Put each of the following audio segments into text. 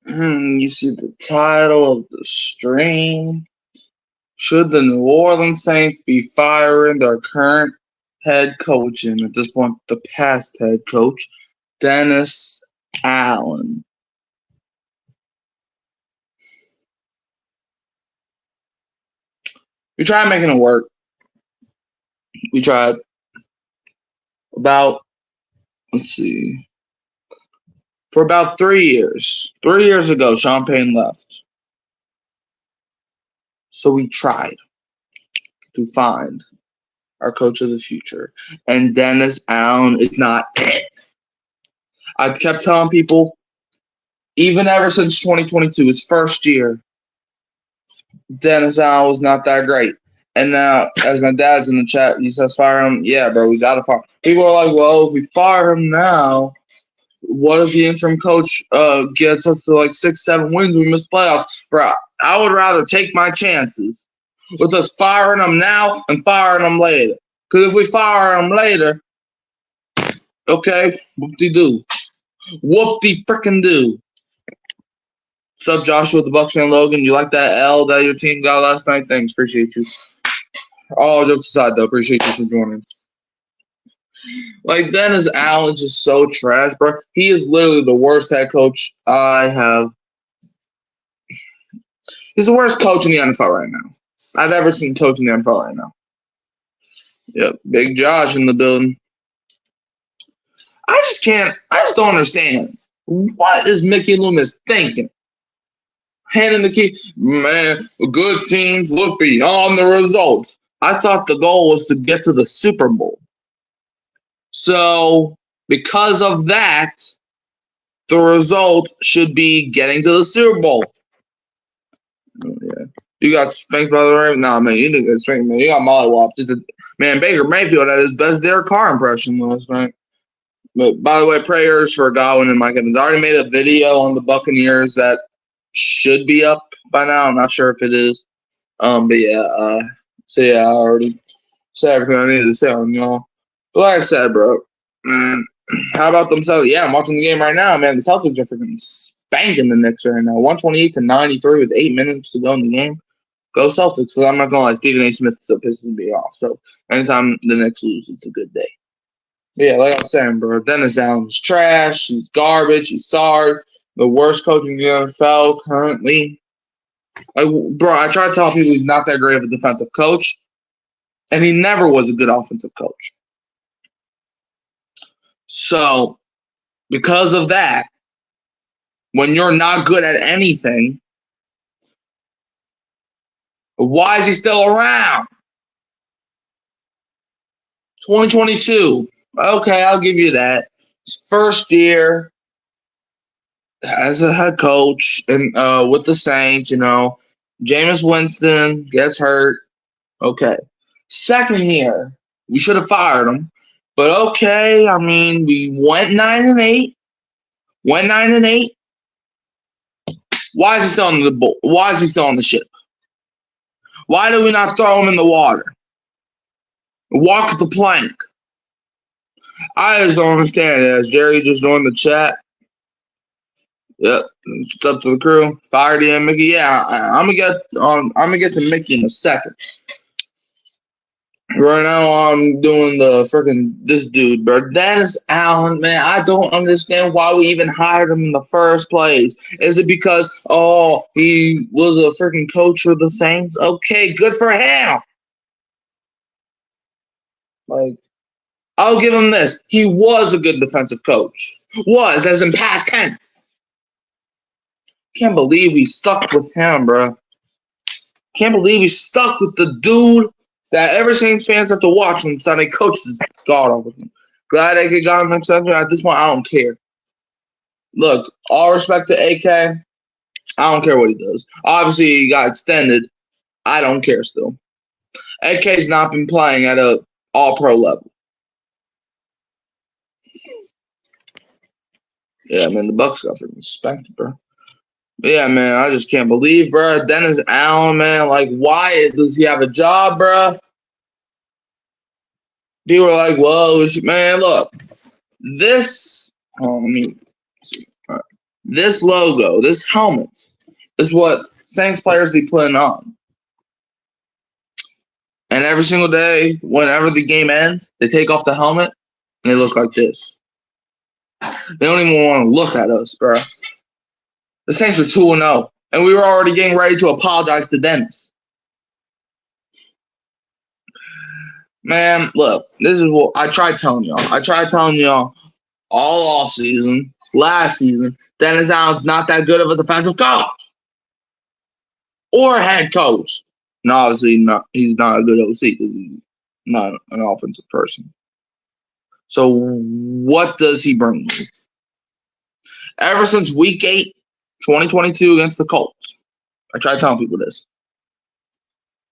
You see the title of the stream. Should the New Orleans Saints be firing their current head coach and at this point the past head coach, Dennis Allen? We tried making it work. We tried about, let's see, for about 3 years. 3 years ago, Sean Payne left. So we tried to find our coach of the future. And Dennis Allen is not it. I kept telling people, even ever since 2022, his first year, Dennis Allen was not that great. And now, as my dad's in the chat, he says, fire him. Yeah, bro, we got to fire him. People are like, well, if we fire him now, what if the interim coach gets us to like 6-7 wins and we miss playoffs? Bro, I would rather take my chances with us firing him now and firing him later. Because if we fire him later, okay, whoop-de-doo. Whoop-de-frickin-do. What's up, Joshua, the Bucks fan Logan? You like that L that your team got last night? Thanks, appreciate you. All jokes aside, though, appreciate you for joining. Like, Dennis Allen's just so trash, bro. He is literally the worst head coach I have. He's the worst coach in the NFL right now. I've ever seen coach in the NFL right now. Yep, Big Josh in the building. I just don't understand. What is Mickey Loomis thinking? Handing the key, man, good teams look beyond the results. I thought the goal was to get to the Super Bowl. So, because of that, the result should be getting to the Super Bowl. Oh, yeah. You got spanked by the Ravens? Nah, man, you didn't get spanked, man. You got mollywopped. Man, Baker Mayfield had his best Derek Carr impression last night. But, by the way, prayers for Godwin and Mike Evans. I already made a video on the Buccaneers that should be up by now. I'm not sure if it is. But yeah, so yeah, I already said everything I needed to say on y'all. But like I said, bro, man, how about them Celtics? Yeah, I'm watching the game right now, man. The Celtics are freaking spanking the Knicks right now. 128-93 with 8 minutes to go in the game. Go Celtics. So I'm not gonna lie, Stephen A. Smith still pisses me off. So anytime the Knicks lose, it's a good day. But yeah, like I was saying, bro, Dennis Allen's trash. He's garbage. He's sorry. The worst coach in the NFL currently. Bro, I try to tell people he's not that great of a defensive coach, and he never was a good offensive coach. So, because of that, when you're not good at anything, why is he still around? 2022. Okay, I'll give you that. His first year as a head coach and with the Saints, Jameis Winston gets hurt. Okay. Second year, we should have fired him. But okay, I mean, we went 9-8. Went 9-8. Why is he still on the boat? Why is he still on the ship? Why do we not throw him in the water? Walk the plank. I just don't understand it. As Jerry just joined the chat. Yep, it's up to the crew. Fire DM Mickey. Yeah, I'm gonna get to Mickey in a second. Right now, I'm doing this dude, bro. Dennis Allen, man. I don't understand why we even hired him in the first place. Is it because he was a freaking coach for the Saints? Okay, good for him. Like, I'll give him this. He was a good defensive coach. Was, as in past tense. Can't believe we stuck with him, bro. Can't believe we stuck with the dude that every Saints fans have to watch on Sunday. Coaches god over him. Glad AK got him extension. At this point, I don't care. Look, all respect to AK. I don't care what he does. Obviously, he got extended. I don't care still. AK's not been playing at a all-pro level. Yeah, man, the Bucks got freaking spanked, bro. But yeah, man, I just can't believe, bro. Dennis Allen, man, like, why does he have a job, bro? People are like, whoa, man, look. This, let me see. All right. this logo, this helmet, is what Saints players be putting on. And every single day, whenever the game ends, they take off the helmet and they look like this. They don't even want to look at us, bro. The Saints are 2-0, and we were already getting ready to apologize to Dennis. Man, look, this is what I tried telling y'all. I tried telling y'all all off season, last season, Dennis Allen's not that good of a defensive coach or head coach. And obviously, he's not a good OC because he's not an offensive person. So what does he bring me? Ever since week 8, 2022 against the Colts, I try telling people this.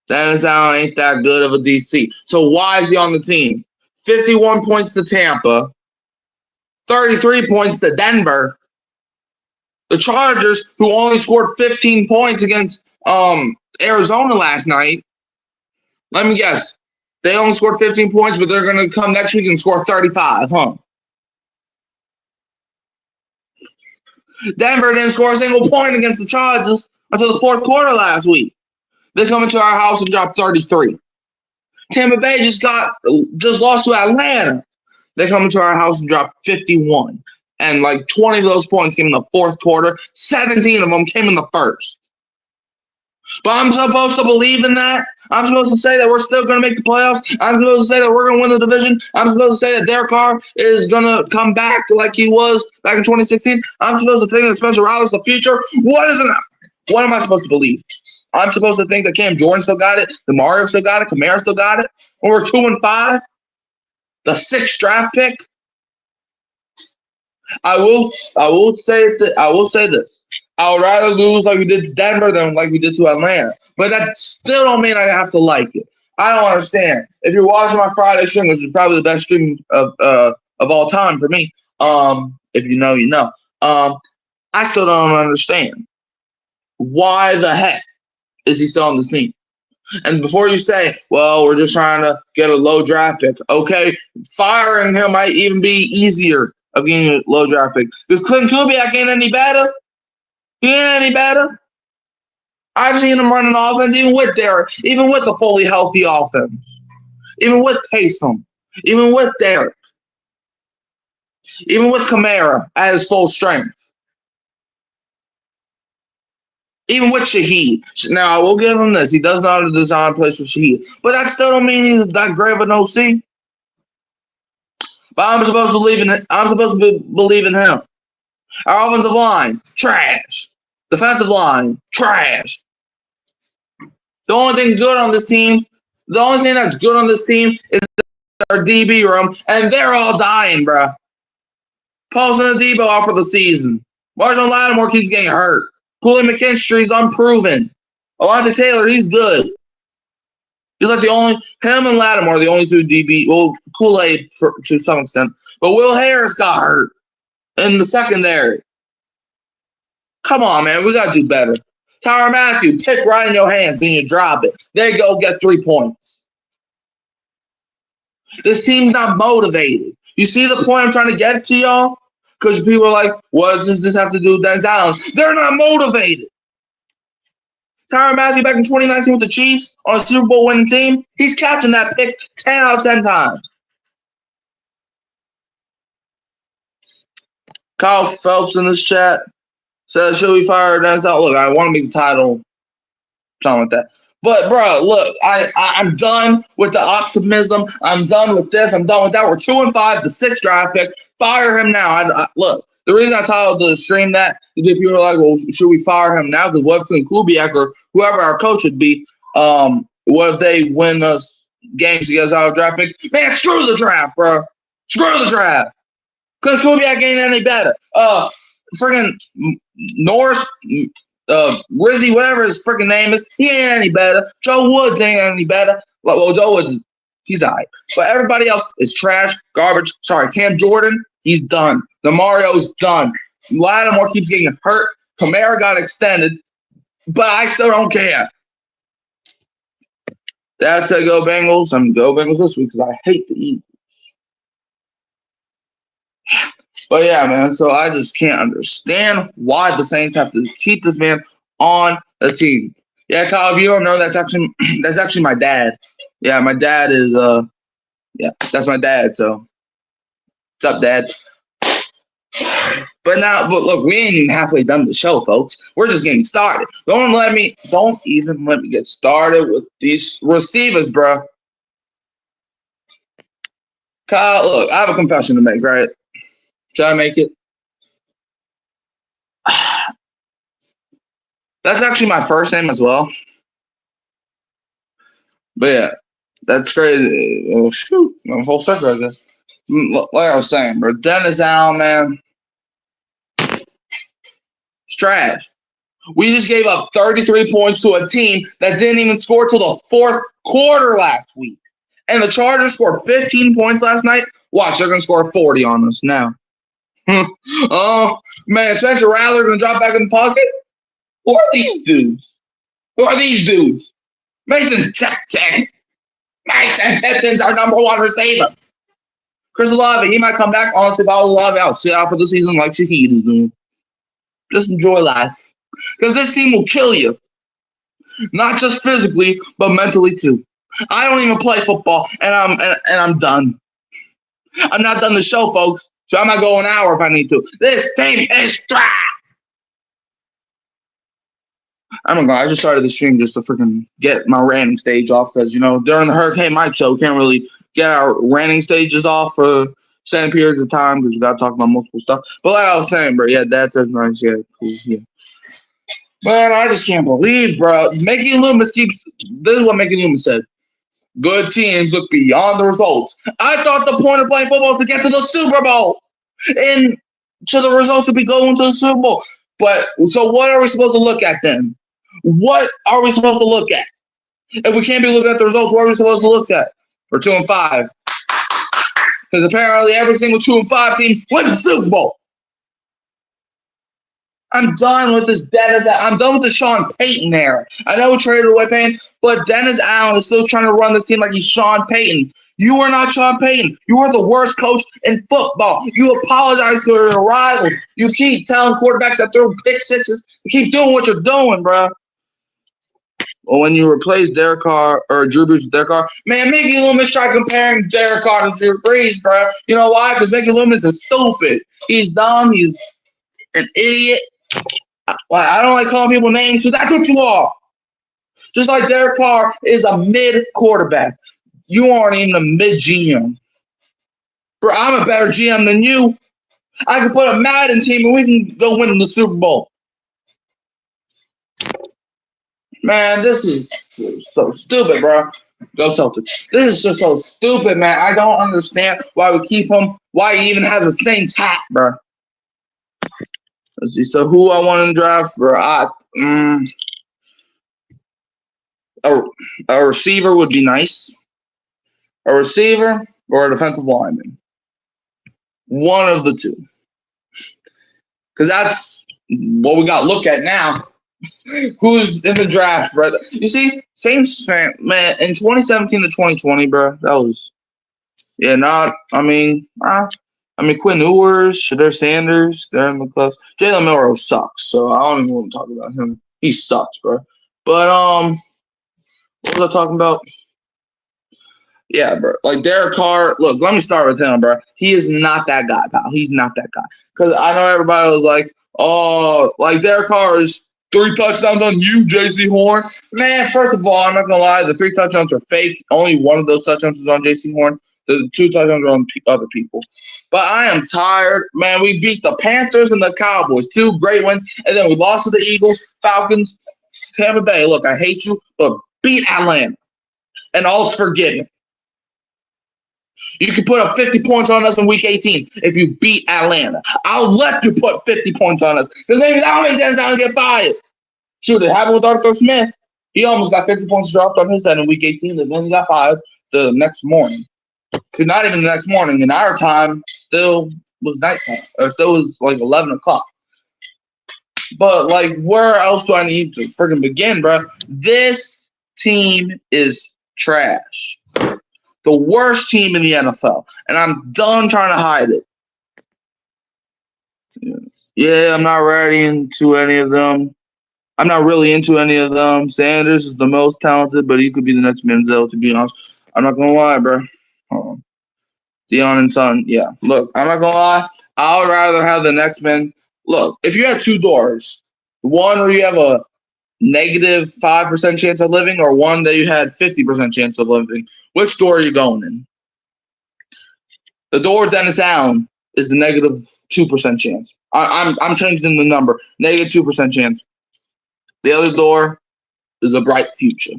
Dennis Allen ain't that good of a DC. So why is he on the team? 51 points to Tampa, 33 points to Denver. The Chargers, who only scored 15 points against Arizona last night, let me guess. They only scored 15 points, but they're going to come next week and score 35, huh? Denver didn't score a single point against the Chargers until the fourth quarter last week. They come into our house and drop 33. Tampa Bay just lost to Atlanta. They come into our house and drop 51. And like 20 of those points came in the fourth quarter. 17 of them came in the first. But I'm supposed to believe in that. I'm supposed to say that we're still going to make the playoffs. I'm supposed to say that we're going to win the division. I'm supposed to say that Derek Carr is going to come back like he was back in 2016. I'm supposed to think that Spencer Rattler's the future. What am I supposed to believe? I'm supposed to think that Cam Jordan still got it, that Mario still got it, Kamara still got it. When we're 2-5, the 6th draft pick. I will say this. I would rather lose like we did to Denver than like we did to Atlanta. But that still don't mean I have to like it. I don't understand. If you're watching my Friday stream, which is probably the best stream of all time for me, if you know, you know. I still don't understand. Why the heck is he still on this team? And before you say, well, we're just trying to get a low draft pick. Okay, firing him might even be easier of getting a low draft pick. Because Clint Kubiak ain't any better. He ain't any better. I've seen him running offense even with Derek, even with a fully healthy offense. Even with Taysom. Even with Derek. Even with Kamara at his full strength. Even with Shaheed. Now, I will give him this. He does know how to design plays for Shaheed. But that still don't mean he's that great of an OC. But I'm supposed to believe in him. Our offensive line, trash. Defensive line, trash. The only thing that's good on this team is our DB room, and they're all dying, bro. Paulson and Debo out for the season. Marshall Lattimore keeps getting hurt. Kool-Aid McKinstry's unproven. Alontae Taylor, he's good. He's like him and Lattimore are the only 2 DB. Well, Kool-Aid to some extent. But Will Harris got hurt in the secondary. Come on, man. We got to do better. Tyrann Mathieu, pick right in your hands and you drop it. There you go, get 3 points. This team's not motivated. You see the point I'm trying to get to y'all? Because people are like, what does this have to do with Dennis Allen? They're not motivated. Tyrann Mathieu back in 2019 with the Chiefs on a Super Bowl winning team, he's catching that pick 10 out of 10 times. Kyle Phelps in this chat says, should we fire Dennis Allen? Look, I want to make the title something like that. But, bro, look, I'm done with the optimism. I'm done with this. I'm done with that. We're 2-5, the 6th draft pick. Fire him now. Look, the reason I titled the stream that is that people are like, well, should we fire him now? Because what if Clint Kubiak or whoever our coach would be, what if they win us games against our draft pick? Man, screw the draft, bro. Screw the draft. Clint Kubiak ain't any better. Friggin' Norris, Rizzy, whatever his freaking name is, he ain't any better. Joe Woods ain't any better. Well, Joe Woods, he's all right. But everybody else is trash, garbage. Sorry, Cam Jordan, he's done. Mario's done. Lattimore keeps getting hurt. Kamara got extended. But I still don't care. That's a go Bengals. I'm go Bengals this week because I hate the Eagles. But yeah, man. So I just can't understand why the Saints have to keep this man on the team. Yeah, Kyle. If you don't know, that's actually that's actually my dad. Yeah, my dad is yeah, that's my dad. So what's up, Dad? But look, we ain't even halfway done the show, folks. We're just getting started. Don't even let me get started with these receivers, bro. Kyle, look, I have a confession to make, right? Should I make it? That's actually my first name as well. But yeah, that's crazy. Shoot, I'm full circle, I guess. Like I was saying, bro, Dennis Allen, man, it's trash. We just gave up 33 points to a team that didn't even score till the fourth quarter last week. And the Chargers scored 15 points last night. Watch, they're going to score 40 on us now. Oh, man, Spencer Rattler going to drop back in the pocket? Who are these dudes? Who are these dudes? Mason Tipton. Mason Tipton's our number one receiver. Chris Olave, he might come back. Honestly, if I was Olave, I'll sit out for the season like Shaheed is doing. Just enjoy life. Because this team will kill you. Not just physically, but mentally too. I don't even play football, and I'm done. I'm not done the show, folks. So I might go an hour if I need to. This team is trash. I don't know. I just started the stream just to freaking get my ranting stage off because during the Hurricane Mike show, we can't really get our ranting stages off for certain periods of time because we got to talk about multiple stuff. But like I was saying, bro, yeah, Dad says nice, yeah, cool, yeah. Man, I just can't believe, bro. Making Loomis keeps. This is what Making Loomis said. Good teams look beyond the results. I thought the point of playing football is to get to the Super Bowl, and so the results should be going to the Super Bowl. But so, what are we supposed to look at then? What are we supposed to look at? If we can't be looking at the results, what are we supposed to look at? We're 2-5, because apparently every single 2-5 team wins the Super Bowl. I'm done with this Dennis. I'm done with the Sean Payton era. I know we traded away Payton, but Dennis Allen is still trying to run this team like he's Sean Payton. You are not Sean Payton. You are the worst coach in football. You apologize to your rivals. You keep telling quarterbacks that throw pick sixes. You keep doing what you're doing, bro. Well, when you replace Derek Carr or Drew Brees with Derek Carr, man, Mickey Loomis tried comparing Derek Carr to Drew Brees, bro. You know why? Because Mickey Loomis is stupid. He's dumb. He's an idiot. Like, I don't like calling people names, but that's what you are. Just like Derek Carr is a mid quarterback. You aren't even a mid GM. Bro, I'm a better GM than you. I can put a Madden team and we can go win the Super Bowl. Man, this is so stupid, bro. Go Celtics. This is just so stupid, man. I don't understand why we keep him. Why he even has a Saints hat, bro. Let's see. So who I want in the draft, bro? A receiver would be nice. A receiver or a defensive lineman. One of the two. Because that's what we got to look at now. Who's in the draft, brother? You see, Saints fan, man, in 2017 to 2020, bro, that was, yeah, Quinn Ewers, Shadur Sanders, they're in the class. Jalen Milroe sucks, so I don't even want to talk about him. He sucks, bro. But, what was I talking about? Yeah, bro. Like Derek Carr, look, let me start with him, bro. He is not that guy, pal. He's not that guy. Because I know everybody was like, oh, like Derek Carr is 3 touchdowns on you, JC Horn. Man, first of all, I'm not going to lie. The 3 touchdowns are fake. Only one of those touchdowns is on JC Horn. The 2 touchdowns are on other people. But I am tired. Man, we beat the Panthers and the Cowboys. 2 great wins. And then we lost to the Eagles, Falcons, Tampa Bay. Look, I hate you, but beat Atlanta. And all's forgiven. You can put up 50 points on us in Week 18 if you beat Atlanta. I'll let you put 50 points on us because maybe that will make Dennis Allen get fired. Shoot, it happened with Arthur Smith. He almost got 50 points dropped on his head in Week 18, and then he got fired the next morning. So not even the next morning. In our time, still was nighttime, or still was like 11 o'clock. But, like, where else do I need to freaking begin, bro? This team is trash. The worst team in the NFL, and I'm done trying to hide it. Yeah, I'm not ready into any of them. I'm not really into any of them. Sanders is the most talented, but he could be the next Manziel, to be honest. I'm not gonna lie, bro. Hold on. Dion and Son, yeah. Look, I'm not gonna lie. I would rather have the next man. Look, if you had two doors, one where you have a -5% chance of living, or one that you had 50% chance of living, which door are you going in? The door with Dennis Allen is the -2% chance. I'm changing the number. -2% chance. The other door is a bright future.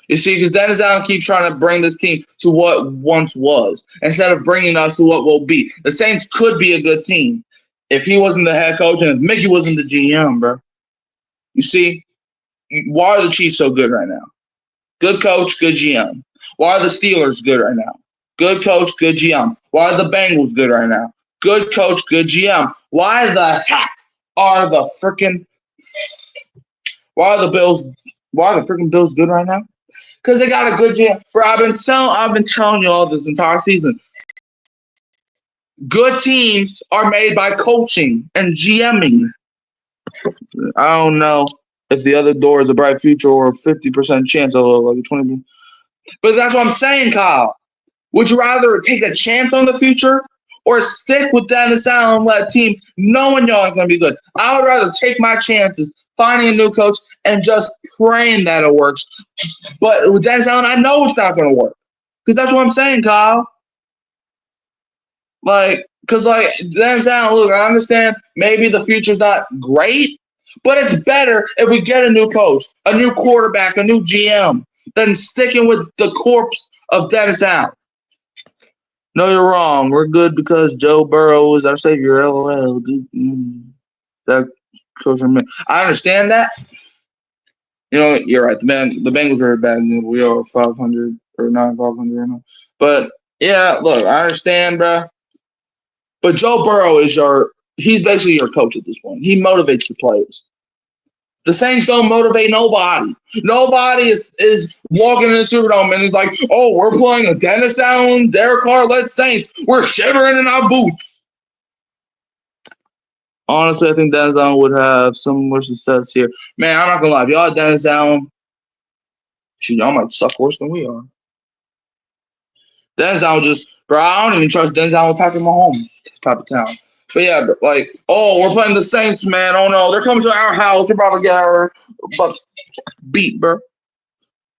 You see, because Dennis Allen keeps trying to bring this team to what once was instead of bringing us to what will be. The Saints could be a good team if he wasn't the head coach and if Mickey wasn't the GM, bro. You see, why are the Chiefs so good right now? Good coach, good GM. Why are the Steelers good right now? Good coach, good GM. Why are the Bengals good right now? Good coach, good GM. Why the heck are the freaking why are the Bills why are the freaking Bills good right now? Because they got a good GM. Bro, I've been telling you all this entire season. Good teams are made by coaching and GMing. I don't know if the other door is a bright future or a 50% chance of like a 20%. But that's what I'm saying, Kyle. Would you rather take a chance on the future or stick with Dennis Allen and let team knowing y'all are going to be good? I would rather take my chances finding a new coach and just praying that it works. But with Dennis Allen, I know it's not going to work. Because that's what I'm saying, Kyle. Because Dennis Allen, look, I understand maybe the future's not great, but it's better if we get a new coach, a new quarterback, a new GM, than sticking with the corpse of Dennis Allen. No, you're wrong. We're good because Joe Burrow is our savior. LOL. That coach, I understand that. You know, you're right. The Bengals are bad. We are 500 or 9,500. But yeah, look, I understand, bro. But Joe Burrow he's basically your coach at this point. He motivates the players. The Saints don't motivate nobody. Nobody is walking in the Superdome and is like, oh, we're playing a Dennis Allen, Derek Carr-led Saints. We're shivering in our boots. Honestly, I think Dennis Allen would have some more success here. Man, I'm not going to lie. If y'all Dennis Allen, y'all might suck worse than we are. Dennis Allen bro, I don't even trust Dennis Allen with Patrick Mahomes type of town. But yeah, oh, we're playing the Saints, man. Oh no, they're coming to our house. They're about to get our butts beat, bro.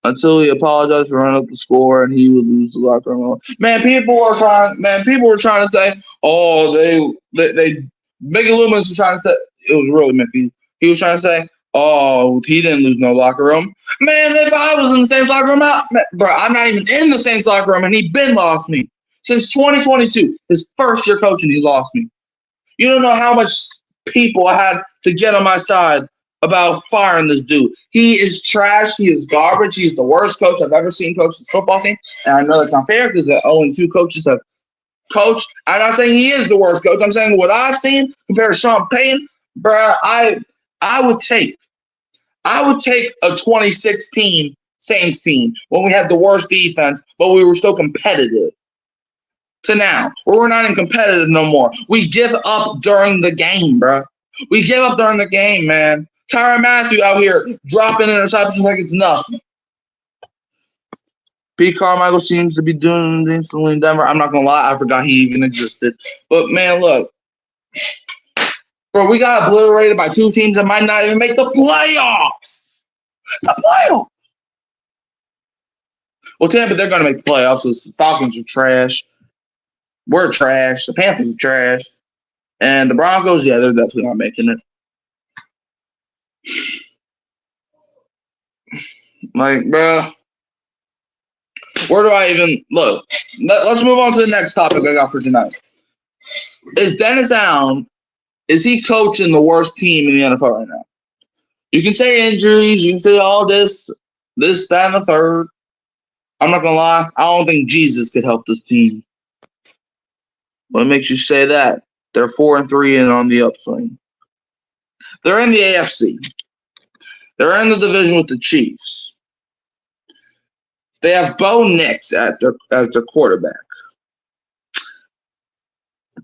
Until he apologized for running up the score and he would lose the locker room. Man, people were trying to say, oh, they Mickey Loomis was trying to say it was really Mickey. He was trying to say, oh, he didn't lose no locker room. Man, if I was in the Saints locker room, bro, I'm not even in the Saints locker room, and he been lost me since 2022. His first year coaching, he lost me. You don't know how much people I had to get on my side about firing this dude. He is trash. He is garbage. He's the worst coach I've ever seen coach this football team. And I know that's unfair because the only two coaches have coached. I'm not saying he is the worst coach. I'm saying what I've seen compared to Sean Payton, bruh, I would take a 2016 Saints team when we had the worst defense, but we were still competitive. To now, where we're not even competitive no more. We give up during the game, bro. We give up during the game, man. Tyrann Mathieu out here dropping interceptions like it's nothing. Pete Carmichael seems to be doing instantly in Denver. I'm not going to lie. I forgot he even existed. But, man, look. Bro, we got obliterated by two teams that might not even make the playoffs. The playoffs. Well, Tampa, they're going to make the playoffs. So the Falcons are trash. We're trash. The Panthers are trash. And the Broncos, yeah, they're definitely not making it. Bro, where do I even look? Let's move on to the next topic I got for tonight. Is Dennis Allen, is he coaching the worst team in the NFL right now? You can say injuries, you can say all this, that, and the third. I'm not gonna lie, I don't think Jesus could help this team. What makes you say that? They're 4-3 and on the upswing. They're in the AFC. They're in the division with the Chiefs. They have Bo Nix as their quarterback.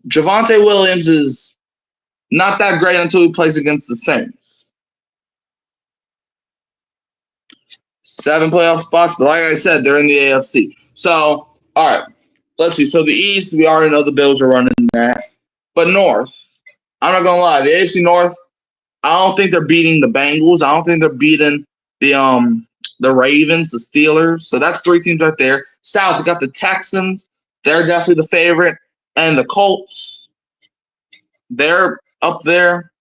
Javonte Williams is Not that great until he plays against the Saints. 7 playoff spots, but like I said, they're in the AFC. So, all right, let's see. So the East, we already know the Bills are running that. But North, I'm not gonna lie, the AFC North, I don't think they're beating the Bengals. I don't think they're beating the Ravens, the Steelers. So that's 3 teams right there. South, you got the Texans. They're definitely the favorite. And the Colts, they're up there.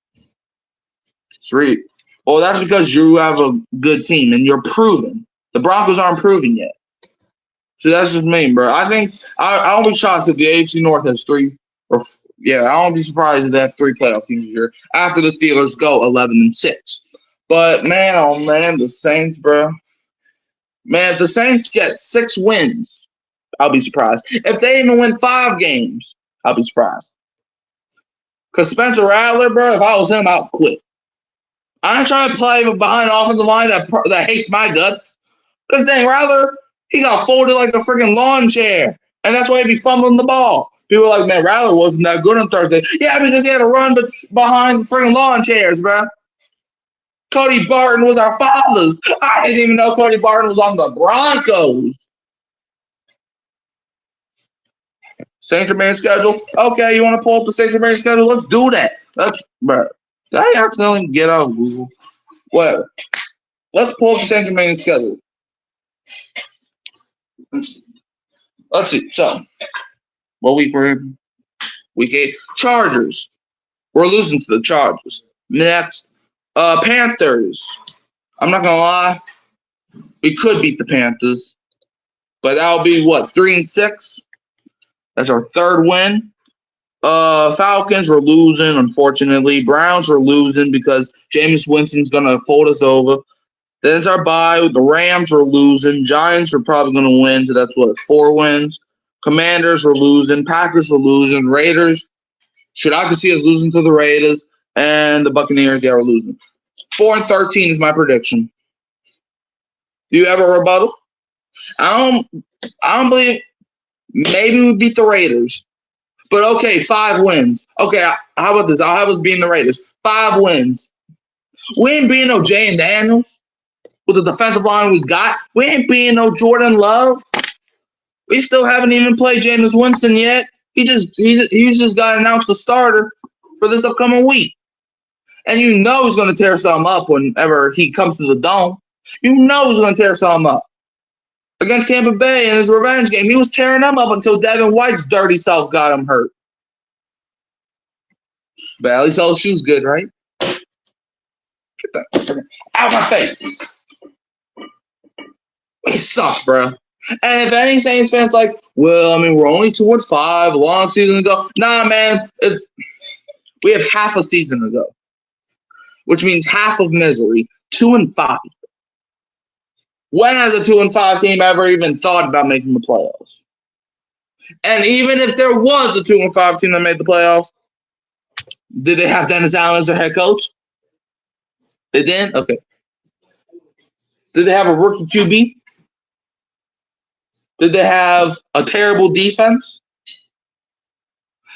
Sweet. Well, that's because you have a good team and you're proven. The Broncos aren't proven yet. So that's just me, bro. I think I won't be shocked if the AFC North has 3 or I won't be surprised if they have 3 playoff teams this year after the Steelers go 11-6. But man, oh man, the Saints, bro. Man, if the Saints get 6 wins, I'll be surprised. If they even win 5 games, I'll be surprised. Because Spencer Rattler, bro, if I was him, I'd quit. I ain't trying to play behind an offensive line that hates my guts. Because dang, Rattler, he got folded like a freaking lawn chair. And that's why he be fumbling the ball. People are like, man, Rattler wasn't that good on Thursday. Yeah, because he had to run behind freaking lawn chairs, bro. Cody Barton was our fathers. I didn't even know Cody Barton was on the Broncos. Saint Germain schedule. Okay, you want to pull up the Saint Germain schedule? Let's do that. Bro. Did I accidentally get out of Google? Whatever. Let's pull up the Saint Germain schedule. Let's see. So, what week we're in? Week 8. Chargers. We're losing to the Chargers. Next, Panthers. I'm not gonna lie. We could beat the Panthers, but that'll be what, 3-6. That's our 3rd win. Falcons were losing, unfortunately. Browns were losing because Jameis Winston's gonna fold us over. Then it's our bye. The Rams were losing. Giants are probably gonna win, so that's what, 4 wins. Commanders were losing. Packers were losing. Raiders. I could see us losing to the Raiders, and the Buccaneers, they were losing. 4-13 is my prediction. Do you have a rebuttal? I don't believe. Maybe we beat the Raiders. But okay, 5 wins. Okay, how about this? I'll have us beating the Raiders. 5 wins. We ain't beating no Jay and Daniels with the defensive line we got. We ain't beating no Jordan Love. We still haven't even played Jameis Winston yet. He's just got announced the starter for this upcoming week. And you know he's going to tear something up whenever he comes to the Dome. You know he's going to tear something up. Against Tampa Bay in his revenge game, he was tearing them up until Devin White's dirty self got him hurt. But at least all his shoes good, right? Get that out of my face. We suck, bro. And if any Saints fans like, well, I mean, we're only 2-5, a long season ago. Nah, man. We have half a season ago, which means half of misery. 2-5. When has a 2-5 team ever even thought about making the playoffs? And even if there was a 2-5 team that made the playoffs, did they have Dennis Allen as their head coach? They didn't? Okay. Did they have a rookie QB? Did they have a terrible defense?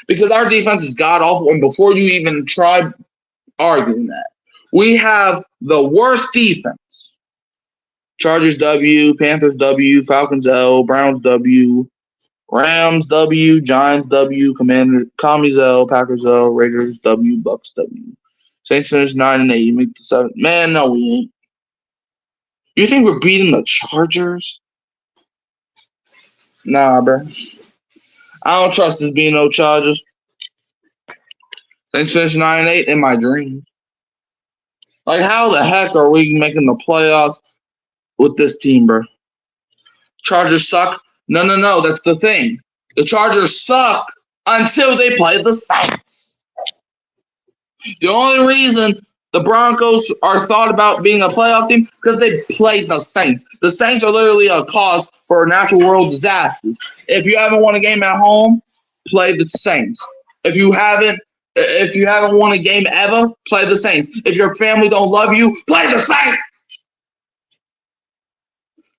Because our defense is god-awful, and before you even try arguing that, we have the worst defense. Chargers W, Panthers W, Falcons L, Browns W, Rams W, Giants W, Commies L, Packers L, Raiders W, Bucks W. Saints finish 9-8. You make the 7. Man, no, we ain't. You think we're beating the Chargers? Nah, bro. I don't trust us being no Chargers. Saints finish 9-8 in my dreams. Like, how the heck are we making the playoffs with this team, bro? Chargers suck. No. That's the thing. The Chargers suck until they play the Saints. The only reason the Broncos are thought about being a playoff team because they played the Saints. The Saints are literally a cause for natural world disasters. If you haven't won a game at home, play the Saints. If you haven't won a game ever, play the Saints. If your family don't love you, play the Saints.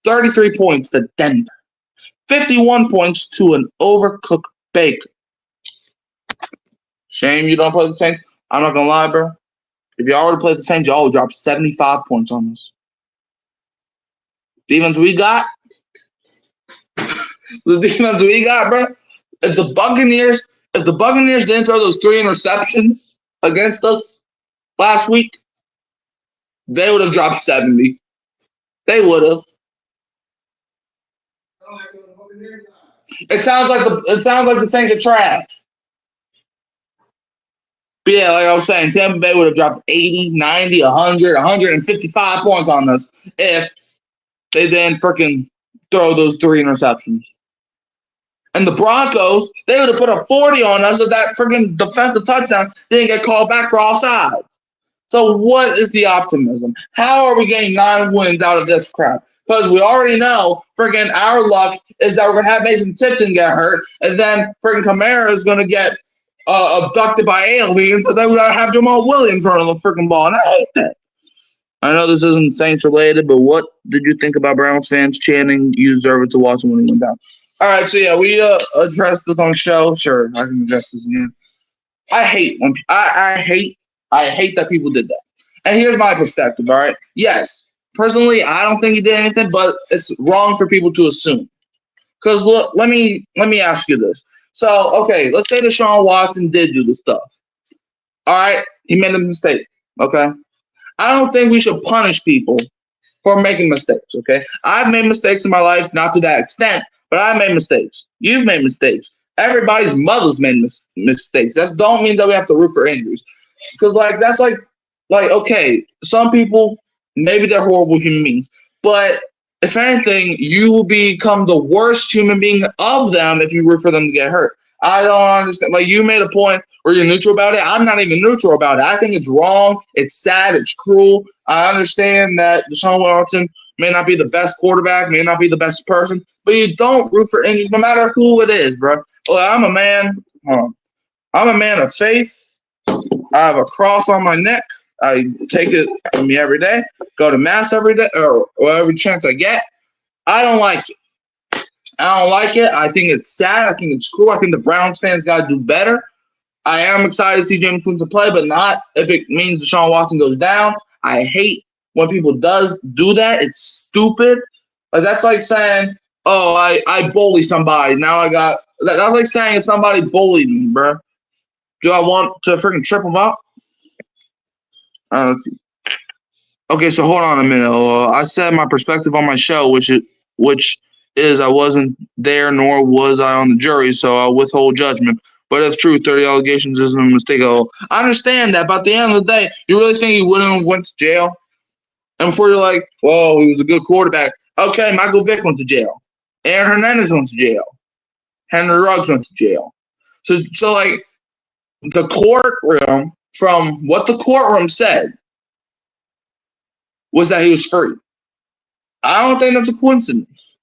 33 points to Denver. 51 points to an overcooked Baker. Shame you don't play the Saints. I'm not gonna lie, bro. If y'all were to play the Saints, y'all would drop 75 points on us. Defense we got, the defense we got, bro. If the Buccaneers didn't throw those 3 interceptions against us last week, they would have dropped 70. They would have. It sounds like the Saints are trash. But yeah, like I was saying, Tampa Bay would have dropped 80, 90, 100, 155 points on us if they didn't freaking throw those 3 interceptions. And the Broncos, they would have put a 40 on us if that freaking defensive touchdown didn't get called back for offsides. So what is the optimism? How are we getting 9 wins out of this crap? Because we already know freaking our luck is that we're going to have Mason Tipton get hurt, and then freaking Kamara is going to get abducted by aliens, and then we got to have Jamal Williams running the freaking ball. And I hate that. I know this isn't Saints related, but what did you think about Browns fans chanting, "You deserve it" to watch him when he went down? All right, so yeah, we addressed this on the show. Sure, I can address this again. I hate when I hate that people did that. And here's my perspective. All right, yes, personally, I don't think he did anything, but it's wrong for people to assume. Because look, let me ask you this. So, okay, let's say Deshaun Watson did do the stuff. All right, he made a mistake. Okay, I don't think we should punish people for making mistakes. Okay, I've made mistakes in my life, not to that extent. But I made mistakes. You've made mistakes. Everybody's mother's made mistakes. That don't mean that we have to root for injuries. Because that's like okay, some people maybe they're horrible human beings, but if anything, you will become the worst human being of them if you root for them to get hurt. I don't understand. Like you made a point where you're neutral about it. I'm not even neutral about it. I think it's wrong. It's sad. It's cruel. I understand that Deshaun Watson may not be the best quarterback, may not be the best person, but you don't root for injuries no matter who it is, bro. Well, I'm a man of faith. I have a cross on my neck. I take it with me every day. Go to mass every day or every chance I get. I don't like it. I think it's sad. I think it's cruel. I think the Browns fans got to do better. I am excited to see James Winston play, but not if it means Deshaun Watson goes down. I hate when people do that. It's stupid. Like that's like saying, "Oh, I bully somebody. Now I got." That's like saying if somebody bullied me, bro. Do I want to freaking trip them up? Okay, so hold on a minute. I said my perspective on my show, which is I wasn't there nor was I on the jury, so I'll withhold judgment. But if true, 30 allegations isn't a mistake. I understand that, but at the end of the day, you really think he wouldn't have went to jail? And before you're like, "Whoa, he was a good quarterback." Okay, Michael Vick went to jail. Aaron Hernandez went to jail. Henry Ruggs went to jail. So like the courtroom, from what the courtroom said, was that he was free. I don't think that's a coincidence.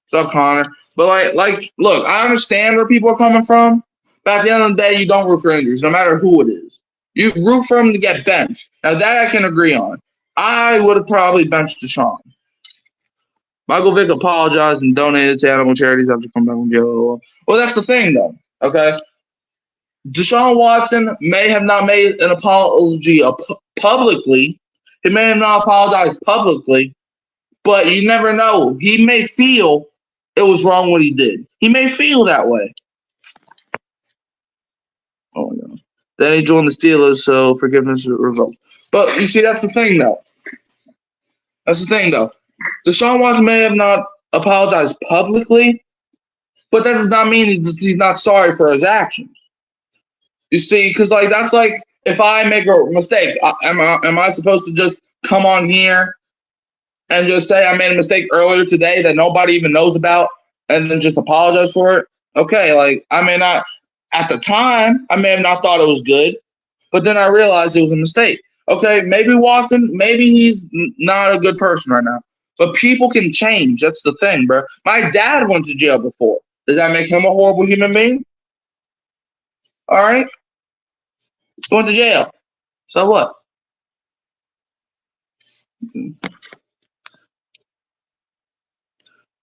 What's up, Connor? But look, I understand where people are coming from. But at the end of the day, you don't root for injuries, no matter who it is. You root for him to get benched. Now that I can agree on. I would have probably benched Deshaun. Michael Vick apologized and donated to animal charities after coming back from jail. Well, that's the thing, though. Okay, Deshaun Watson may have not made an apology publicly. He may have not apologized publicly, but you never know. He may feel it was wrong what he did. He may feel that way. Oh my God. Then he joined the Steelers, so forgiveness is revoked. But you see, that's the thing, though. Deshaun Watson may have not apologized publicly, but that does not mean he's not sorry for his actions. You see, because that's like if I make a mistake, am I supposed to just come on here and just say I made a mistake earlier today that nobody even knows about and then just apologize for it? Okay, I may not, at the time, I may have not thought it was good, but then I realized it was a mistake. Okay, maybe Watson, maybe he's not a good person right now. But people can change. That's the thing, bro. My dad went to jail before. Does that make him a horrible human being? All right. He went to jail. So what? You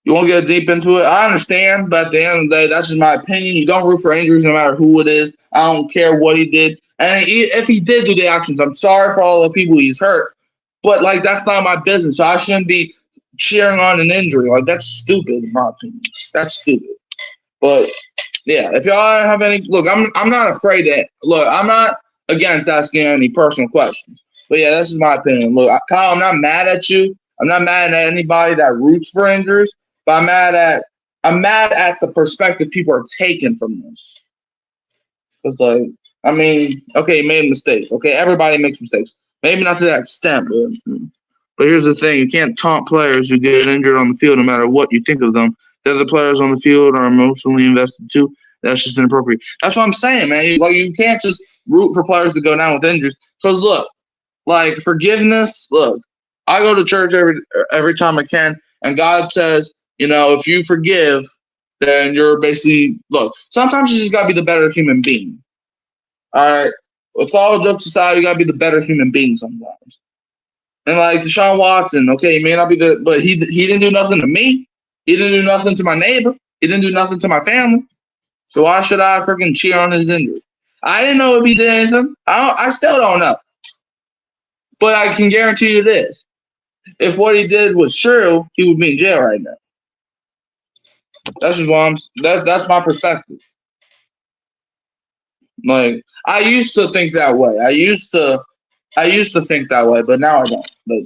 won't get deep into it. I understand, but at the end of the day, that's just my opinion. You don't root for injuries no matter who it is. I don't care what he did. And if he did do the actions, I'm sorry for all the people he's hurt. But like that's not my business. So I shouldn't be cheering on an injury. Like that's stupid, in my opinion. That's stupid. But yeah, if y'all have any look, I'm not afraid to look. I'm not against asking any personal questions. But yeah, this is my opinion. Look, Kyle, I'm not mad at you. I'm not mad at anybody that roots for injuries. But I'm mad at the perspective people are taking from this. It's like, I mean, okay, you made a mistake. Okay, everybody makes mistakes. Maybe not to that extent, but here's the thing: you can't taunt players who get injured on the field, no matter what you think of them. The other players on the field are emotionally invested too. That's just inappropriate. That's what I'm saying, man. Like you can't just root for players to go down with injuries. Because look, like forgiveness. Look, I go to church every time I can, and God says, if you forgive, then you're basically look. Sometimes you just gotta be the better human being. All right. With all jokes aside, you gotta be the better human being sometimes. And like Deshaun Watson, okay, he may not be but he didn't do nothing to me. He didn't do nothing to my neighbor. He didn't do nothing to my family. So why should I freaking cheer on his injury? I didn't know if he did anything. I still don't know. But I can guarantee you this: if what he did was true, he would be in jail right now. That's just why that's my perspective. Like I used to think that way. I used to think that way, but now I don't. But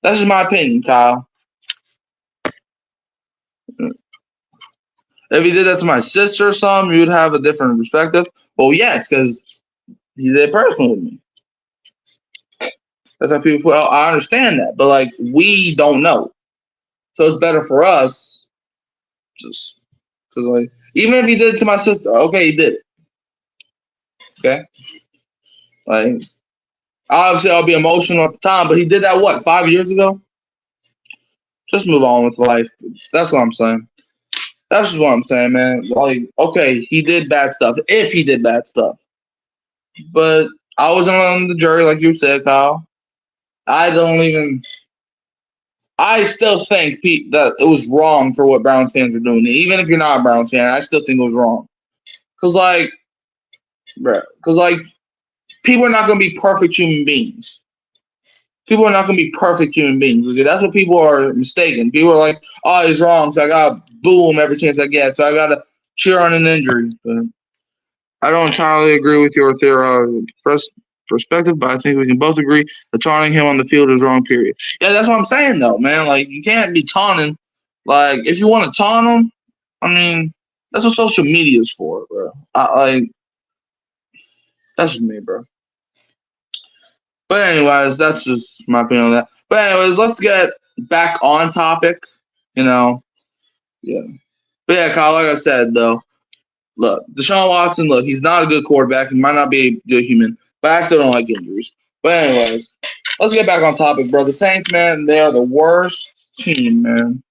that's just my opinion, Kyle. If he did that to my sister or something, you'd have a different perspective. Well, yes, because he did it personally with me. That's how people feel. I understand that, but like we don't know, so it's better for us just because like even if he did it to my sister, okay, he did it. Okay, like obviously I'll be emotional at the time, but he did that 5 years ago. Just move on with life. That's what I'm saying. That's just what I'm saying, man. Like, okay, he did bad stuff. If he did bad stuff, but I wasn't on the jury, like you said, Kyle. I don't even. I still think Pete that it was wrong for what Browns fans are doing. Even if you're not a Browns fan, I still think it was wrong. Cause like people are not gonna be perfect human beings. People are not gonna be perfect human beings. Okay? That's what people are mistaken. People are like, "Oh, he's wrong," so I gotta boo him every chance I get. So I gotta cheer on an injury. But I don't entirely agree with your perspective, but I think we can both agree that taunting him on the field is wrong. Period. Yeah, that's what I'm saying, though, man. Like you can't be taunting. Like if you want to taunt him, I mean, that's what social media is for, bro. That's just me, bro. But anyways, that's just my opinion on that. But anyways, let's get back on topic. Yeah. But yeah, Kyle, like I said, though, look, Deshaun Watson, look, he's not a good quarterback. He might not be a good human, but I still don't like injuries. But anyways, let's get back on topic, bro. The Saints, man, they are the worst team, man.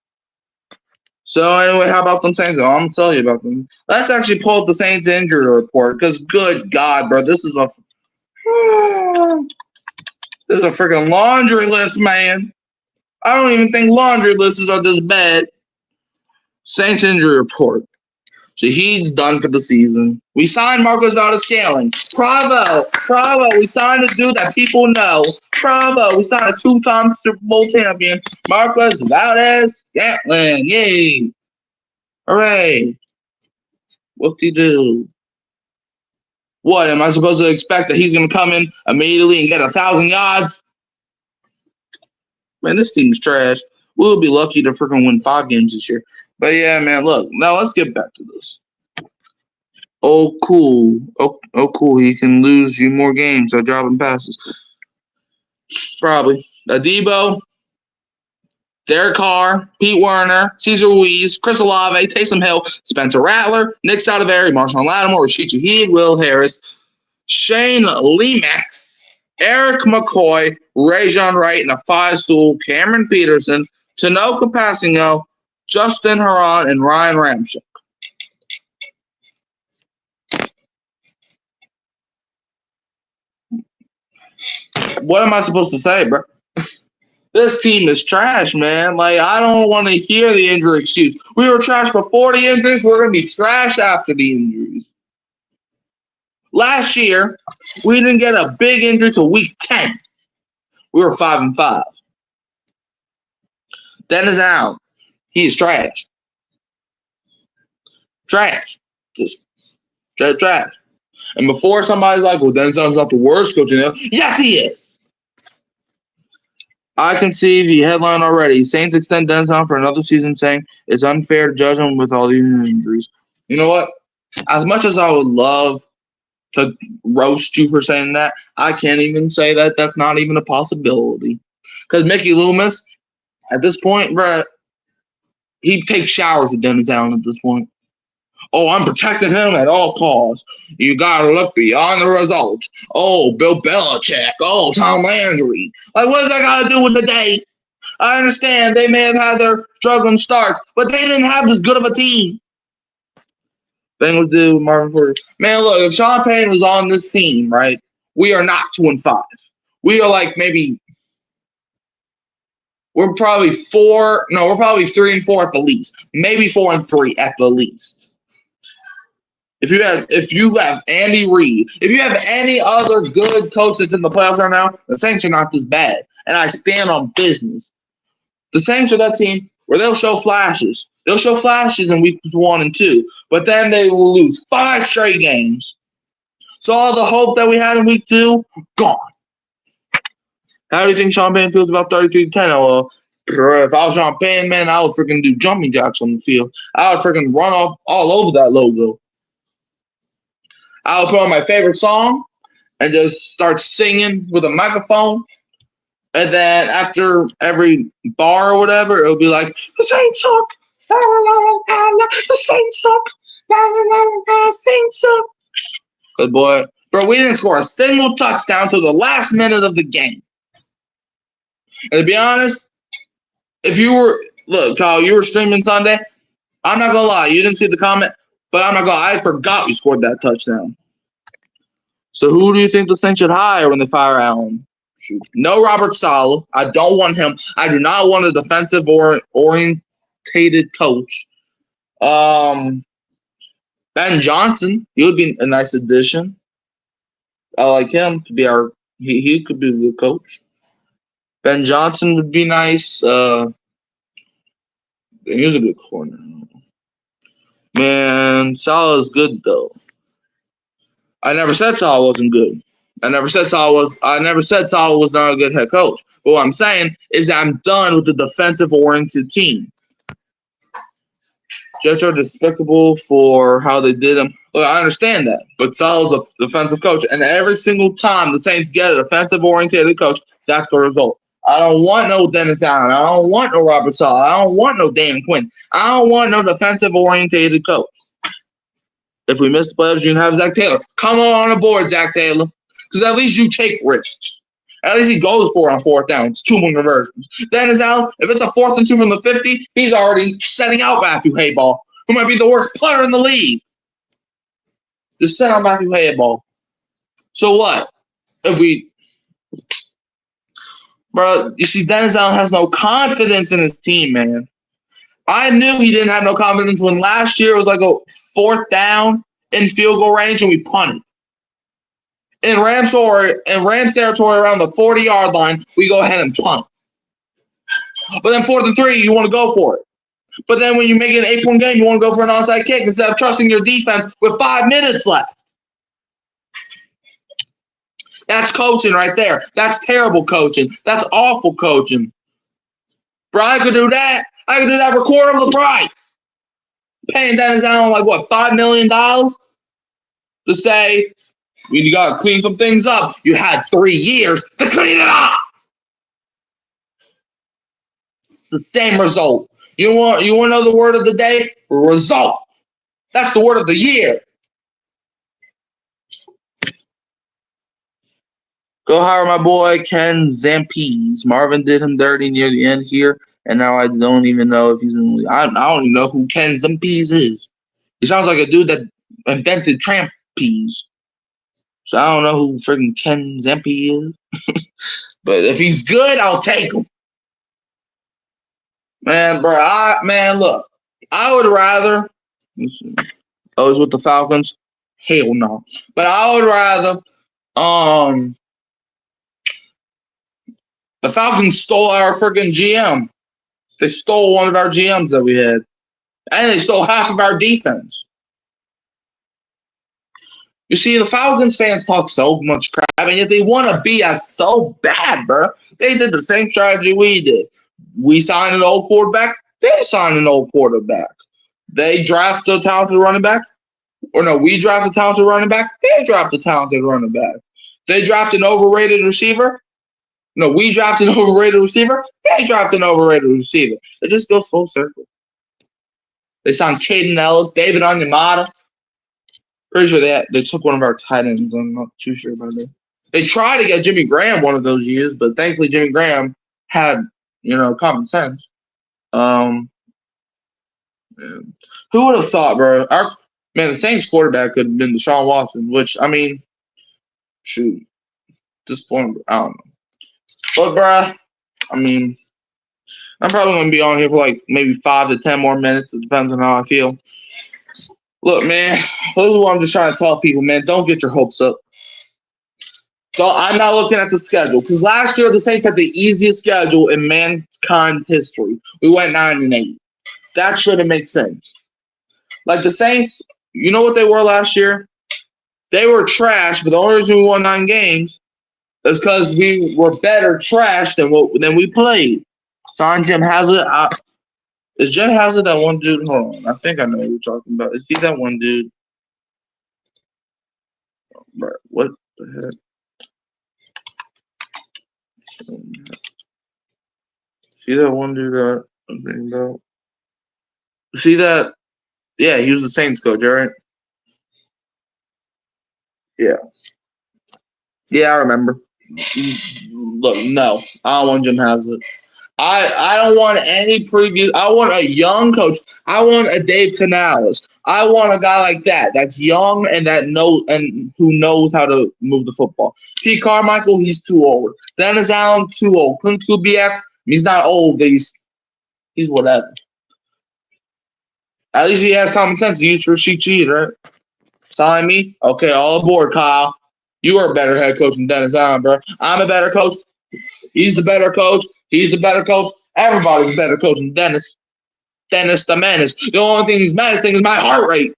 So anyway, how about them Saints? I'm gonna tell you about them. Let's actually pull up the Saints injury report, because good God, bro, this is a freaking laundry list, man. I don't even think laundry lists are this bad. Saints injury report. Shahid's done for the season. We signed Marcus Valdes-Scantling. Bravo. We signed a dude that people know. Bravo. We signed a 2-time Super Bowl champion, Marcus Valdes-Scantling. Yay. Hooray. Whoop-de-doo. What, am I supposed to expect that he's going to come in immediately and get 1,000 yards? Man, this team's trash. We'll be lucky to freaking win 5 games this year. But yeah, man, look. Now let's get back to this. Oh, cool. Oh, cool. He can lose you more games by dropping passes. Probably. Adebo, Derek Carr, Pete Werner, Cesar Ruiz, Chris Olave, Taysom Hill, Spencer Rattler, Nick Stoudemire, Marshawn Lattimore, Rashid Shaheed, Will Harris, Shane Lemax, Eric McCoy, Rajon Wright, and a 5-stool, Cameron Peterson, Tanoka Passingo, Justin Herron, and Ryan Ramczyk. What am I supposed to say, bro? This team is trash, man. Like, I don't want to hear the injury excuse. We were trash before the injuries. We're going to be trash after the injuries. Last year, we didn't get a big injury till week 10. We were 5-5. Dennis Allen, he is trash. Trash. Just trash. And before somebody's like, well, Dennis Allen's not the worst coach in the NFL. Yes, he is. I can see the headline already. Saints extend Dennis Allen for another season, saying it's unfair to judge him with all these injuries. You know what? As much as I would love to roast you for saying that, I can't even say that that's not even a possibility. Because Mickey Loomis, at this point, bro, he takes showers with Dennis Allen at this point. Oh, I'm protecting him at all costs. You gotta look beyond the results. Oh, Bill Belichick. Oh, Tom Landry. Like, what does that got to do with the day? I understand they may have had their struggling starts, but they didn't have as good of a team. Bengals did with Marvin Porter. Man, look, if Sean Payton was on this team, right, we are not 2-5. We are like maybe we're probably 3-4 at the least. Maybe 4-3 at the least. If you have Andy Reid, if you have any other good coach that's in the playoffs right now, the Saints are not this bad. And I stand on business. The Saints are that team where they'll show flashes. They'll show flashes in weeks 1 and 2, but then they will lose 5 straight games. So all the hope that we had in week 2, gone. How do you think Sean Payton feels about 33-10? Well, if I was Sean Payton, man, I would freaking do jumping jacks on the field. I would freaking run off all over that logo. I would put on my favorite song and just start singing with a microphone. And then after every bar or whatever, it'll be like, the Saints suck. La, la, la, la, la. The Saints suck. La, la, la, la, Saints suck. Good boy. Bro, we didn't score a single touchdown till the last minute of the game. And to be honest, Kyle, you were streaming Sunday. I'm not going to lie. You didn't see the comment, but I'm not going to lie. I forgot we scored that touchdown. So who do you think the Saints should hire when they fire Allen? No Robert Saleh. I don't want him. I do not want a defensive orientated coach. Ben Johnson, he would be a nice addition. I like him to be he could be a good coach. Ben Johnson would be nice. He was a good corner. Man, Saleh is good though. I never said Saleh wasn't good. I never said Saleh was not a good head coach. But what I'm saying is that I'm done with the defensive-oriented team. Jets are despicable for how they did him. Look, I understand that, but Saleh's a defensive coach, and every single time the Saints get a defensive-oriented coach, that's the result. I don't want no Dennis Allen. I don't want no Robert Saleh. I don't want no Dan Quinn. I don't want no defensive-oriented coach. If we miss the playoffs, you can have Zach Taylor. Come on the board, Zach Taylor. Because at least you take risks. At least he goes for it on 4th down. It's 2 more conversions. Dennis Allen, if it's a 4th and 2 from the 50, he's already setting out Matthew Hayball, who might be the worst player in the league. Just set out Matthew Hayball. So what? Bro, you see, Dennis Allen has no confidence in his team, man. I knew he didn't have no confidence when last year it was like a 4th down in field goal range and we punted. In Rams territory around the 40-yard line, we go ahead and punt. But then 4th and 3, you want to go for it. But then when you make it an 8-point game, you want to go for an onside kick instead of trusting your defense with 5 minutes left. That's coaching right there. That's terrible coaching. That's awful coaching. Bro, I could do that. I could do that for a quarter of the price. Paying Dennis Allen like, what, $5 million? To say, you got to clean some things up. You had 3 years to clean it up. It's the same result. You want to know the word of the day? Result. That's the word of the year. Go hire my boy Ken Zampese. Marvin did him dirty near the end here, and now I don't even know if he's in the league. I don't even know who Ken Zampese is. He sounds like a dude that invented trapeze. So I don't know who freaking Ken Zampese is. But if he's good, I'll take him. Man, bro, look. I would rather. I was with the Falcons. Hell no. But I would rather the Falcons stole our freaking GM. They stole one of our GMs that we had. And they stole half of our defense. You see, the Falcons fans talk so much crap, and yet they want to beat us so bad, bro. They did the same strategy we did. We signed an old quarterback. They signed an old quarterback. They drafted a talented running back. Or no, we drafted a talented running back. They drafted a talented running back. They drafted an overrated receiver. No, we drafted an overrated receiver. They drafted an overrated receiver. It just goes full circle. They signed Caden Ellis, David Onyemata. Pretty sure they took one of our tight ends. I'm not too sure about that. They tried to get Jimmy Graham one of those years, but thankfully Jimmy Graham had, common sense. Man. Who would have thought, bro? The Saints quarterback could have been Deshaun Watson, which, shoot. This point, I don't know. But, bro, I'm probably going to be on here for like maybe 5 to 10 more minutes. It depends on how I feel. Look, man, this is what I'm just trying to tell people, man. Don't get your hopes up. I'm not looking at the schedule because last year the Saints had the easiest schedule in mankind history. We went 9-8. That shouldn't make sense. Like the Saints, you know what they were last year? They were trash, but the only reason we won 9 games is because we were better trash than we played. Sign Jim Haslett. Is Jim Haslett that one dude? Hold on. I think I know who you're talking about. Is he that one dude? Bro, what the heck? See that one dude that I'm thinking about? See that? Yeah, he was the Saints coach, right? Yeah. Yeah, I remember. Look, no. I don't want Jim Haslett. I don't want any preview. I want a young coach. I want a Dave Canales. I want a guy like that. That's young and who knows how to move the football. Pete Carmichael, he's too old. Dennis Allen, too old. Clint Kubiak, he's not old, but he's whatever. At least he has common sense to use for cheat sheet, right? Sign me? Okay, all aboard, Kyle. You are a better head coach than Dennis Allen, bro. I'm a better coach. He's a better coach. He's a better coach. Everybody's a better coach than Dennis. Dennis the Menace. The only thing he's menacing is my heart rate.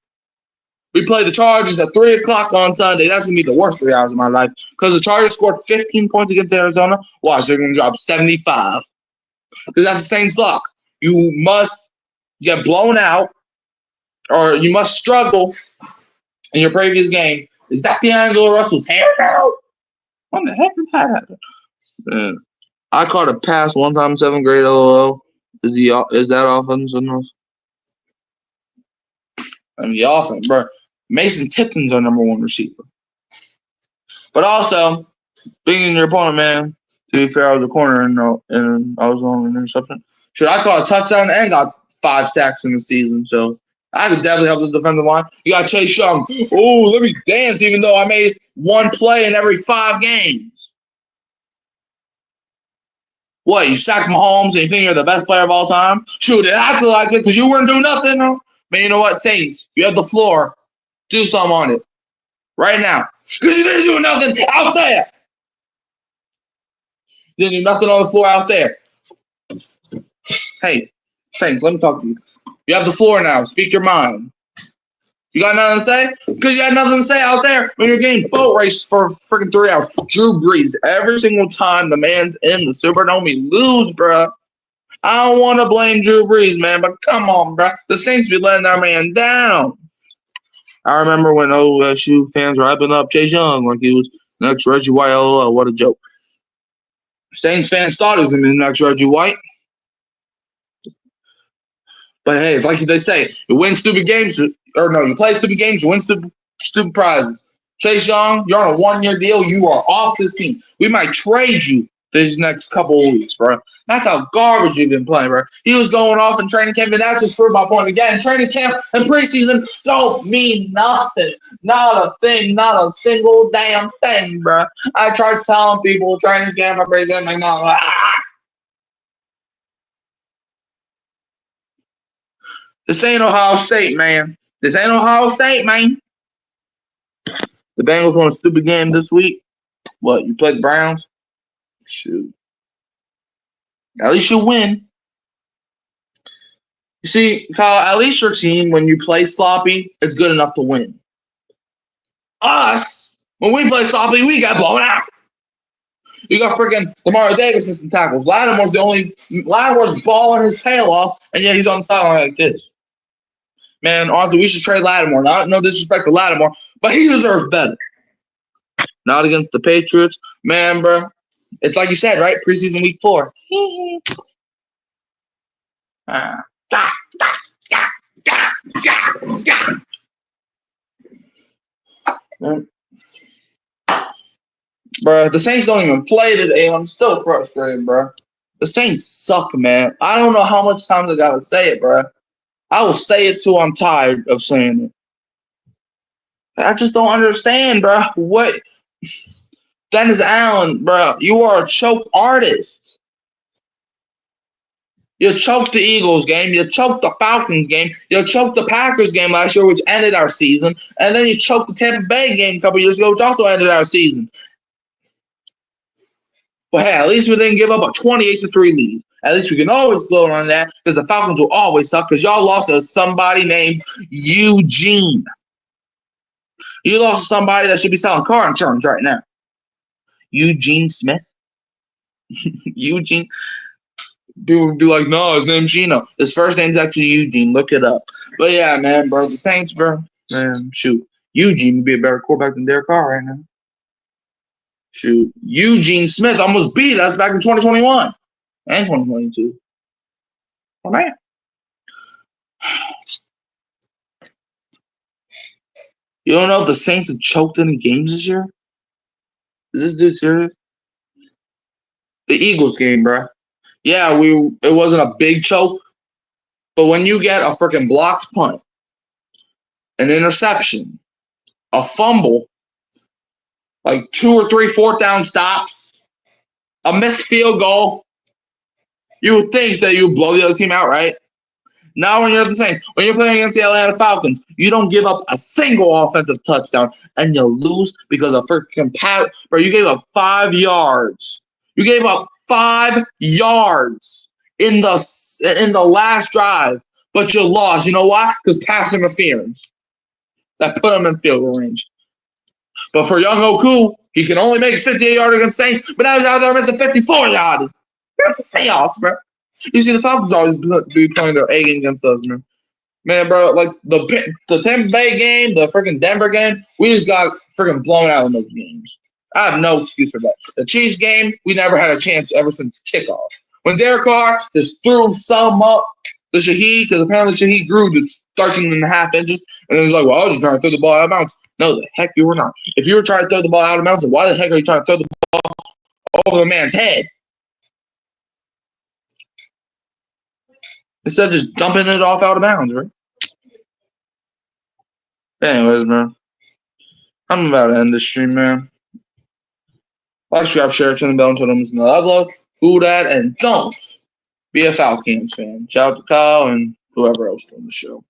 We play the Chargers at 3 o'clock on Sunday. That's going to be the worst 3 hours of my life because the Chargers scored 15 points against Arizona. Watch, they're going to drop 75 because that's the Saints' luck. You must get blown out or you must struggle in your previous game. Is that D'Angelo Russell's hair now? What the heck did that happen? Man, I caught a pass one time in 7th grade. LOL. Is that offense enough? The offense, bro. Mason Tipton's our number 1 receiver. But also, being your opponent, man. To be fair, I was a corner and I was on an interception. I caught a touchdown and got 5 sacks in the season, so I could definitely help the defensive line. You got Chase Young. Oh, let me dance, even though I made 1 play in every 5 games. What, you sacked Mahomes and you think you're the best player of all time? Shoot, it acted like it because you weren't doing nothing. No? Man, you know what, Saints? You have the floor. Do something on it. Right now. Because you didn't do nothing out there. You didn't do nothing on the floor out there. Hey, Saints, let me talk to you. You have the floor now. Speak your mind. You got nothing to say? Because you had nothing to say out there when you're getting boat raced for freaking 3 hours. Drew Brees, every single time the man's in the Superdome, he lose, bro. I don't want to blame Drew Brees, man, but come on, bro. The Saints be letting that man down. I remember when OSU fans were hyping up Chase Young like he was next Reggie White. Oh, what a joke. Saints fans thought he was going to be the next Reggie White. But hey, it's like they say, you win stupid games, you play stupid games, you win stupid prizes. Chase Young, you're on a 1-year deal. You are off this team. We might trade you these next couple of weeks, bro. That's how garbage you've been playing, bro. He was going off in training camp, and that just proved my point again. Training camp and preseason don't mean nothing. Not a thing, not a single damn thing, bro. I tried telling people training camp and preseason, like, no, This ain't Ohio State, man. This ain't Ohio State, man. The Bengals won a stupid game this week. What, you played the Browns? Shoot. At least you win. You see, Kyle, at least your team, when you play sloppy, it's good enough to win. Us, when we play sloppy, we get blown out. You got freaking Lamar Davis missing tackles. Lattimore's balling his tail off, and yet he's on the sideline like this. Man, honestly, we should trade Lattimore. No disrespect to Lattimore, but he deserves better. Not against the Patriots. Man, bro. It's like you said, right? Preseason week 4. Bro, the Saints don't even play today, and I'm still frustrated, bro. The Saints suck, man. I don't know how much times I gotta say it, bro. I will say it till I'm tired of saying it. I just don't understand, bro. What? Dennis Allen, bro, you are a choke artist. You choked the Eagles game. You choked the Falcons game. You choked the Packers game last year, which ended our season. And then you choked the Tampa Bay game a couple years ago, which also ended our season. But hey, at least we didn't give up a 28-3 lead. At least we can always gloat on that because the Falcons will always suck because y'all lost to somebody named Eugene. You lost to somebody that should be selling car insurance right now. Eugene Smith. Eugene. People would be like, no, his name's Gino. His first name's actually Eugene. Look it up. But yeah, man, bro, the Saints, bro. Man, shoot. Eugene would be a better quarterback than Derek Carr right now. Shoot. Eugene Smith almost beat us back in 2021 and 2022. Oh, man. You don't know if the Saints have choked any games this year? Is this dude serious? The Eagles game, bro. Yeah, it wasn't a big choke, but when you get a freaking blocked punt, an interception, a fumble, like 2 or 3 fourth down stops, a missed field goal, you would think that you would blow the other team out, right? Now when you're the Saints, when you're playing against the Atlanta Falcons, you don't give up a single offensive touchdown, and you lose because of freaking bro, you gave up 5 yards. You gave up 5 yards in the last drive, but you lost. You know why? Because pass interference. That put him in field goal range. But for Young Oku, he can only make 58 yards against Saints, but now he's out there missing 54 yards. That's stay off, bro. You see, the Falcons always be playing their A game against us, man. Man, bro, like the Tampa Bay game, the freaking Denver game, we just got freaking blown out in those games. I have no excuse for that. The Chiefs game, we never had a chance ever since kickoff. When Derek Carr just threw some up the Shaheed, because apparently Shaheed grew to 13.5 inches, and he was like, well, I was just trying to throw the ball out of bounds. No, the heck you were not. If you were trying to throw the ball out of bounds, then why the heck are you trying to throw the ball over the man's head? Instead of just dumping it off out of bounds, right? Anyways, man. I'm about to end this stream, man. Like, subscribe, share, turn the bell until I'm missing the upload. Do that, and don't be a Falcons fan. Shout out to Kyle and whoever else joined the show.